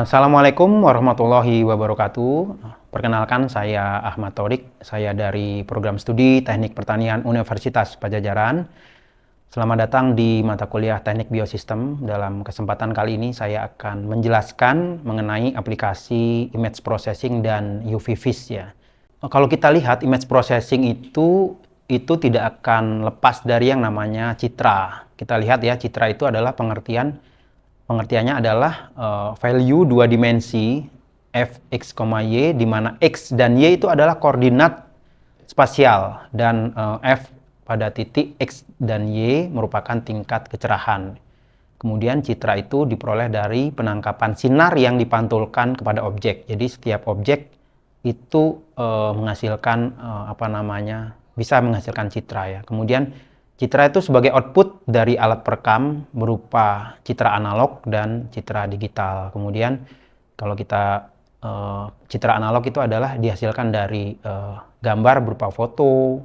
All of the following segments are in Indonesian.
Assalamualaikum warahmatullahi wabarakatuh. Perkenalkan, saya Ahmad Thorik. Saya dari Program Studi Teknik Pertanian Universitas Padjadjaran. Selamat datang di mata kuliah Teknik Biosistem. Dalam kesempatan kali ini saya akan menjelaskan mengenai aplikasi image processing dan UV Vis ya. Kalau kita lihat image processing itu tidak akan lepas dari yang namanya citra. Kita lihat ya, citra itu adalah pengertiannya adalah value dua dimensi f, x, y, di mana x dan y itu adalah koordinat spasial dan f pada titik x dan y merupakan tingkat kecerahan. Kemudian citra itu diperoleh dari penangkapan sinar yang dipantulkan kepada objek. Jadi setiap objek itu bisa menghasilkan citra ya. Kemudian citra itu sebagai output dari alat perekam berupa citra analog dan citra digital. Kemudian kalau kita citra analog itu adalah dihasilkan dari gambar berupa foto,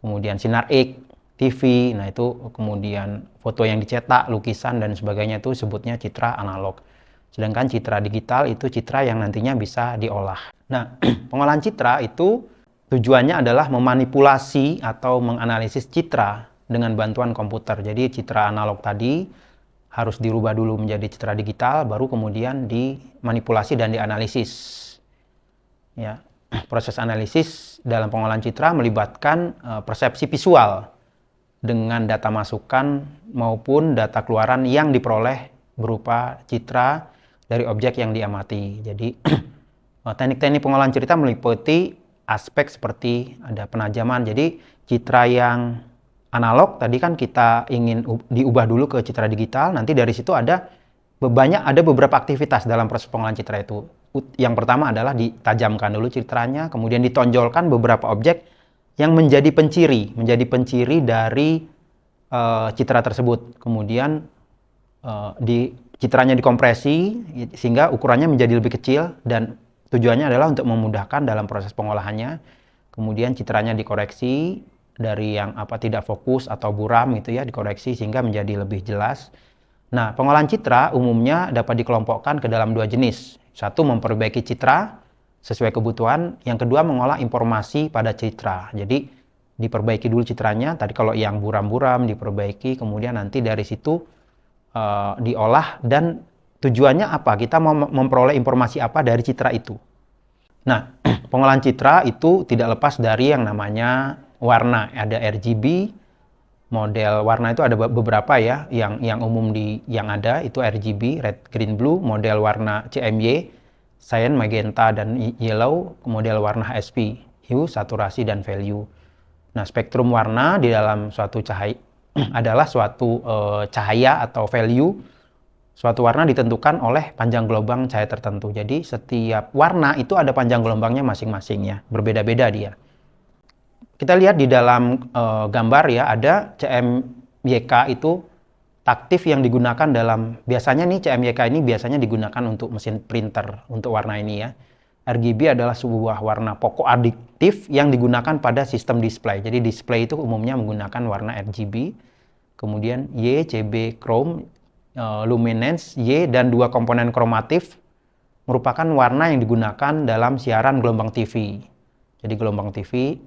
kemudian sinar X, TV, nah itu kemudian foto yang dicetak, lukisan dan sebagainya itu sebutnya citra analog. Sedangkan citra digital itu citra yang nantinya bisa diolah. Nah, pengolahan citra itu tujuannya adalah memanipulasi atau menganalisis citra dengan bantuan komputer. Jadi citra analog tadi harus dirubah dulu menjadi citra digital, baru kemudian dimanipulasi dan dianalisis. Ya, proses analisis dalam pengolahan citra melibatkan persepsi visual dengan data masukan maupun data keluaran yang diperoleh berupa citra dari objek yang diamati. Jadi teknik-teknik pengolahan citra meliputi aspek seperti ada penajaman. Jadi citra yang analog tadi kan kita ingin diubah dulu ke citra digital, nanti dari situ ada beberapa aktivitas dalam proses pengolahan citra itu. Yang pertama adalah ditajamkan dulu citranya, kemudian ditonjolkan beberapa objek yang menjadi penciri dari citra tersebut. Kemudian citranya dikompresi sehingga ukurannya menjadi lebih kecil dan tujuannya adalah untuk memudahkan dalam proses pengolahannya. Kemudian citranya dikoreksi dari yang tidak fokus atau buram gitu ya, dikoreksi sehingga menjadi lebih jelas. Nah, pengolahan citra umumnya dapat dikelompokkan ke dalam dua jenis. Satu, memperbaiki citra sesuai kebutuhan. Yang kedua, mengolah informasi pada citra. Jadi diperbaiki dulu citranya. Tadi kalau yang buram-buram diperbaiki, kemudian nanti dari situ diolah dan tujuannya apa? Kita mau memperoleh informasi apa dari citra itu. Nah, pengolahan citra itu tidak lepas dari yang namanya warna. Ada RGB, model warna itu ada beberapa ya, yang umum yang ada itu RGB, red, green, blue, model warna CMY, cyan, magenta, dan yellow, model warna HSP, hue, saturasi, dan value. Nah, spektrum warna di dalam suatu cahaya adalah suatu cahaya atau value. Suatu warna ditentukan oleh panjang gelombang cahaya tertentu. Jadi setiap warna itu ada panjang gelombangnya masing-masing ya, berbeda-beda dia. Kita lihat di dalam gambar ya, ada CMYK itu taktif yang digunakan biasanya nih CMYK ini biasanya digunakan untuk mesin printer untuk warna ini ya. RGB adalah sebuah warna pokok adiktif yang digunakan pada sistem display. Jadi display itu umumnya menggunakan warna RGB. Kemudian Y, CB, chrome, luminance, Y, dan dua komponen kromatif merupakan warna yang digunakan dalam siaran gelombang TV. Jadi gelombang TV.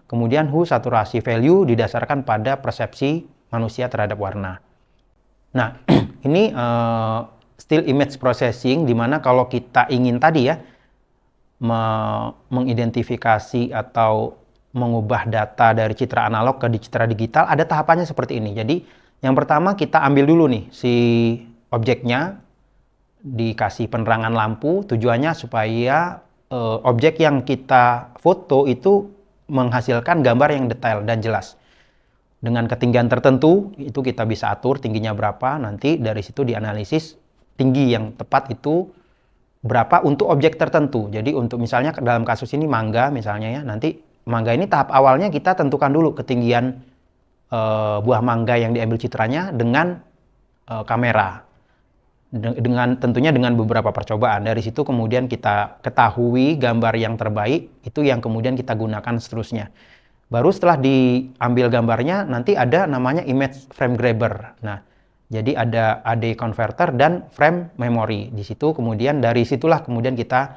Kemudian hue, saturasi, value didasarkan pada persepsi manusia terhadap warna. Nah, ini still image processing, di mana kalau kita ingin tadi ya mengidentifikasi atau mengubah data dari citra analog ke citra digital, ada tahapannya seperti ini. Jadi yang pertama kita ambil dulu nih si objeknya, dikasih penerangan lampu, tujuannya supaya objek yang kita foto itu menghasilkan gambar yang detail dan jelas. Dengan ketinggian tertentu, itu kita bisa atur tingginya berapa, nanti dari situ dianalisis tinggi yang tepat itu berapa untuk objek tertentu. Jadi untuk misalnya dalam kasus ini mangga misalnya ya, nanti mangga ini tahap awalnya kita tentukan dulu ketinggian buah mangga yang diambil citranya dengan kamera. Tentunya dengan beberapa percobaan. Dari situ kemudian kita ketahui gambar yang terbaik, itu yang kemudian kita gunakan seterusnya. Baru setelah diambil gambarnya, nanti ada namanya image frame grabber. Nah, Jadi ada AD converter dan frame memory. Di situ kemudian dari situlah kemudian kita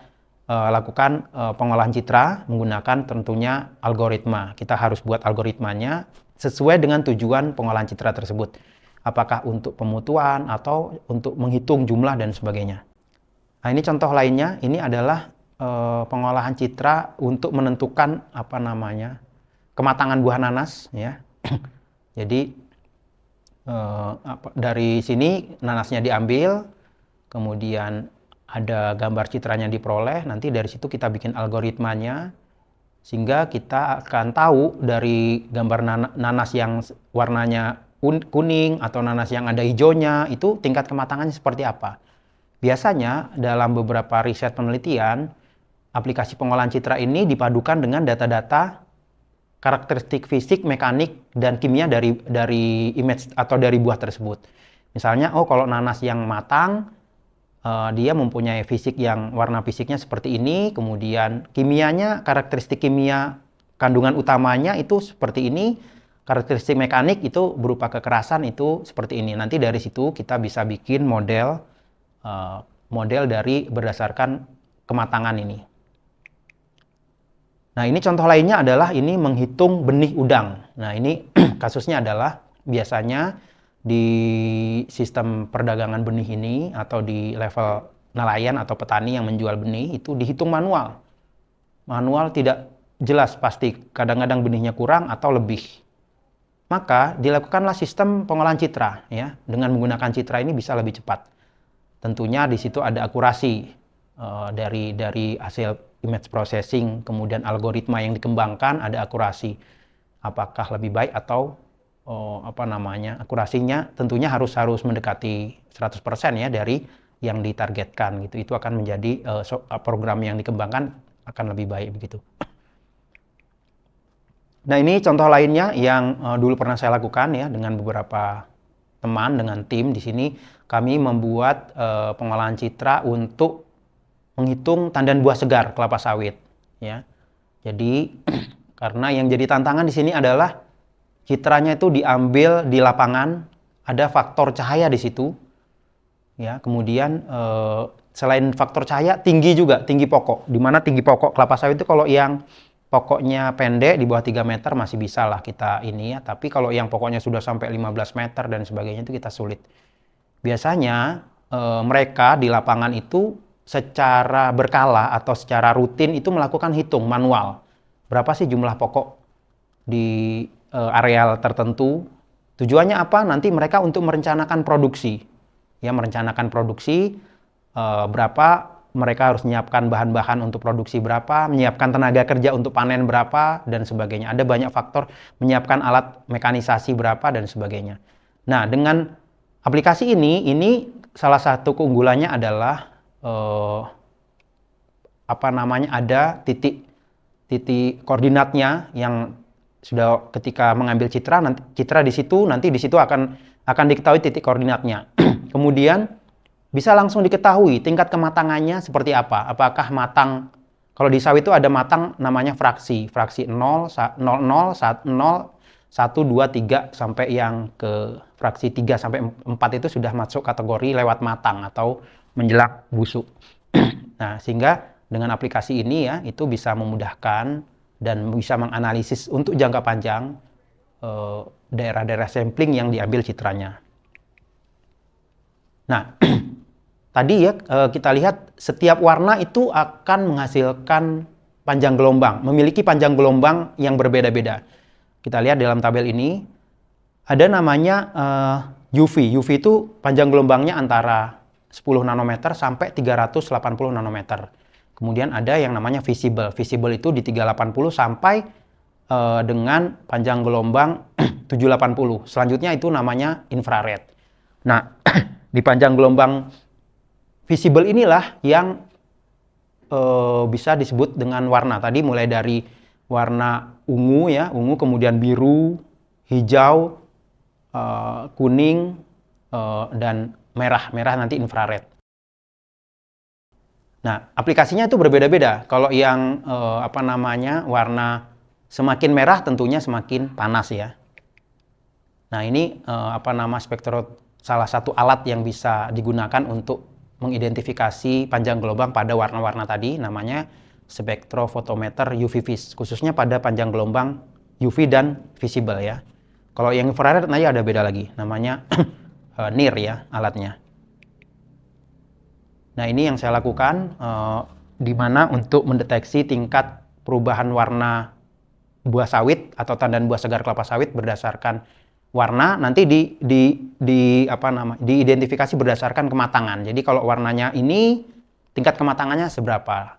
lakukan pengolahan citra menggunakan tentunya algoritma. Kita harus buat algoritmanya sesuai dengan tujuan pengolahan citra tersebut. Apakah untuk pemutuan atau untuk menghitung jumlah dan sebagainya. Nah, ini contoh lainnya, ini adalah pengolahan citra untuk menentukan kematangan buah nanas ya. Jadi dari sini nanasnya diambil, kemudian ada gambar citranya diperoleh, nanti dari situ kita bikin algoritmanya sehingga kita akan tahu dari gambar nanas yang warnanya kuning atau nanas yang ada hijaunya itu tingkat kematangannya seperti apa. Biasanya dalam beberapa riset penelitian, aplikasi pengolahan citra ini dipadukan dengan data-data karakteristik fisik, mekanik, dan kimia dari image atau dari buah tersebut. Misalnya, kalau nanas yang matang, dia mempunyai fisik yang warna fisiknya seperti ini, kemudian kimianya, karakteristik kimia kandungan utamanya itu seperti ini, karakteristik mekanik itu berupa kekerasan itu seperti ini. Nanti dari situ kita bisa bikin model dari berdasarkan kematangan ini. Nah, ini contoh lainnya adalah ini menghitung benih udang. Nah, ini kasusnya adalah biasanya di sistem perdagangan benih ini atau di level nelayan atau petani yang menjual benih itu dihitung manual. Manual tidak jelas pasti, kadang-kadang benihnya kurang atau lebih. Maka dilakukanlah sistem pengolahan citra ya. Dengan menggunakan citra ini bisa lebih cepat. Tentunya di situ ada akurasi dari hasil image processing, kemudian algoritma yang dikembangkan ada akurasi. Apakah lebih baik atau akurasinya tentunya harus mendekati 100% ya dari yang ditargetkan gitu. Itu akan menjadi program yang dikembangkan akan lebih baik begitu. Nah, ini contoh lainnya yang dulu pernah saya lakukan ya dengan beberapa teman, dengan tim. Di sini kami membuat pengolahan citra untuk menghitung tandan buah segar kelapa sawit ya. Jadi karena yang jadi tantangan di sini adalah citranya itu diambil di lapangan, ada faktor cahaya di situ ya. Kemudian selain faktor cahaya, tinggi pokok. Di mana tinggi pokok kelapa sawit itu kalau yang pokoknya pendek di bawah 3 meter masih bisa lah kita ini ya, tapi kalau yang pokoknya sudah sampai 15 meter dan sebagainya itu kita sulit. Biasanya mereka di lapangan itu secara berkala atau secara rutin itu melakukan hitung manual. Berapa sih jumlah pokok di areal tertentu? Tujuannya apa? Nanti mereka untuk merencanakan produksi. Ya, merencanakan produksi berapa mereka harus menyiapkan bahan-bahan untuk produksi berapa, menyiapkan tenaga kerja untuk panen berapa, dan sebagainya. Ada banyak faktor, menyiapkan alat mekanisasi berapa, dan sebagainya. Nah, dengan aplikasi ini salah satu keunggulannya adalah ada titik koordinatnya yang sudah ketika mengambil citra, nanti citra di situ akan diketahui titik koordinatnya. Kemudian bisa langsung diketahui tingkat kematangannya seperti apa. Apakah matang, kalau di sawit itu ada matang namanya fraksi 0, 0, 0, 1, 2, 3 sampai yang ke fraksi 3 sampai 4 itu sudah masuk kategori lewat matang atau menjelang busuk. Nah, sehingga dengan aplikasi ini ya, itu bisa memudahkan dan bisa menganalisis untuk jangka panjang daerah-daerah sampling yang diambil citranya. Nah, tadi ya kita lihat setiap warna itu akan menghasilkan panjang gelombang, memiliki panjang gelombang yang berbeda-beda. Kita lihat dalam tabel ini, ada namanya UV. UV itu panjang gelombangnya antara 10 nanometer sampai 380 nanometer. Kemudian ada yang namanya visible. Visible itu di 380 sampai dengan panjang gelombang 780. Selanjutnya itu namanya infrared. Nah, di panjang gelombang visible inilah yang bisa disebut dengan warna. Tadi mulai dari warna ungu ya, ungu, kemudian biru, hijau, kuning, dan merah nanti infrared. Nah, aplikasinya itu berbeda-beda. Kalau yang warna semakin merah tentunya semakin panas ya. Nah, ini salah satu alat yang bisa digunakan untuk mengidentifikasi panjang gelombang pada warna-warna tadi, namanya spektrofotometer UV vis, khususnya pada panjang gelombang UV dan visible ya. Kalau yang infrared nanti ada beda lagi, namanya NIR ya alatnya. Nah ini yang saya lakukan, di mana untuk mendeteksi tingkat perubahan warna buah sawit atau tandan buah segar kelapa sawit berdasarkan warna, nanti diidentifikasi berdasarkan kematangan. Jadi kalau warnanya ini, tingkat kematangannya seberapa,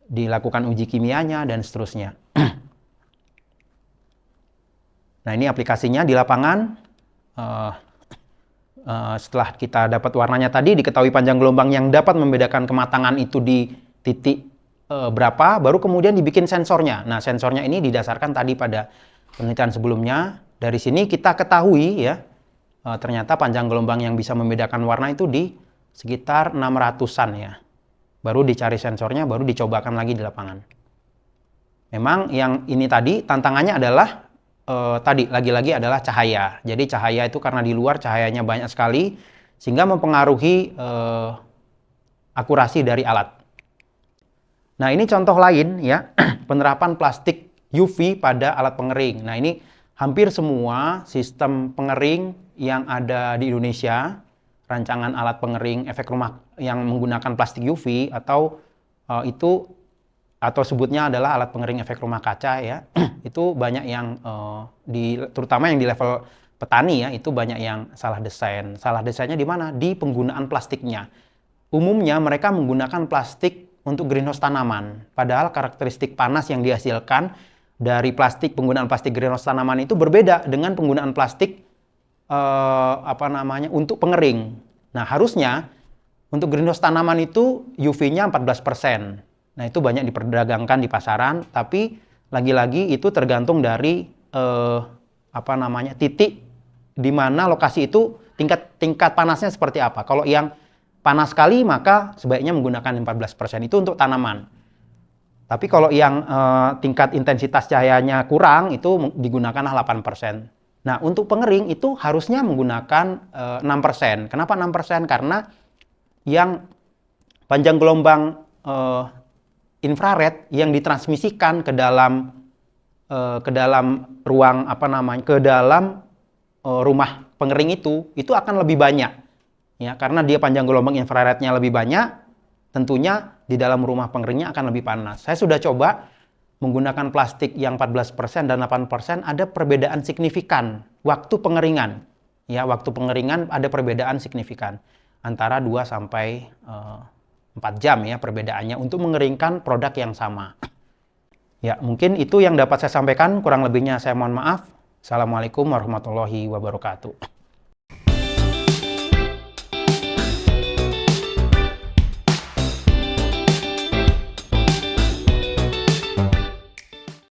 dilakukan uji kimianya dan seterusnya. Nah ini aplikasinya di lapangan. Setelah kita dapat warnanya tadi, diketahui panjang gelombang yang dapat membedakan kematangan itu di titik berapa, baru kemudian dibikin sensornya. Nah sensornya ini didasarkan tadi pada penelitian sebelumnya. Dari sini kita ketahui ya, ternyata panjang gelombang yang bisa membedakan warna itu di sekitar 600-an ya. Baru dicari sensornya, baru dicobakan lagi di lapangan. Memang yang ini tadi tantangannya adalah tadi lagi-lagi adalah cahaya. Jadi cahaya itu karena di luar cahayanya banyak sekali sehingga mempengaruhi akurasi dari alat. Nah, ini contoh lain ya, penerapan plastik UV pada alat pengering. Nah, ini hampir semua sistem pengering yang ada di Indonesia, rancangan alat pengering efek rumah yang menggunakan plastik UV atau sebutnya adalah alat pengering efek rumah kaca ya. Itu banyak yang terutama yang di level petani ya, itu banyak yang salah desain. Salah desainnya di mana? Di penggunaan plastiknya. Umumnya mereka menggunakan plastik untuk greenhouse tanaman. Padahal karakteristik panas yang dihasilkan dari penggunaan plastik greenhouse tanaman itu berbeda dengan penggunaan plastik untuk pengering. Nah, harusnya untuk greenhouse tanaman itu UV-nya 14%. Nah, itu banyak diperdagangkan di pasaran, tapi lagi-lagi itu tergantung dari titik di mana lokasi itu tingkat panasnya seperti apa. Kalau yang panas sekali maka sebaiknya menggunakan 14%, itu untuk tanaman. Tapi kalau yang tingkat intensitas cahayanya kurang itu digunakanlah 8%. Nah, untuk pengering itu harusnya menggunakan 6%. Kenapa 6%? Karena yang panjang gelombang infrared yang ditransmisikan ke dalam rumah pengering itu akan lebih banyak. Ya, karena dia panjang gelombang infrarednya lebih banyak, tentunya di dalam rumah pengeringnya akan lebih panas. Saya sudah coba menggunakan plastik yang 14% dan 8%, ada perbedaan signifikan waktu pengeringan. Ya, waktu pengeringan ada perbedaan signifikan antara 2 sampai 4 jam ya perbedaannya untuk mengeringkan produk yang sama. Ya, mungkin itu yang dapat saya sampaikan, kurang lebihnya saya mohon maaf. Assalamualaikum warahmatullahi wabarakatuh.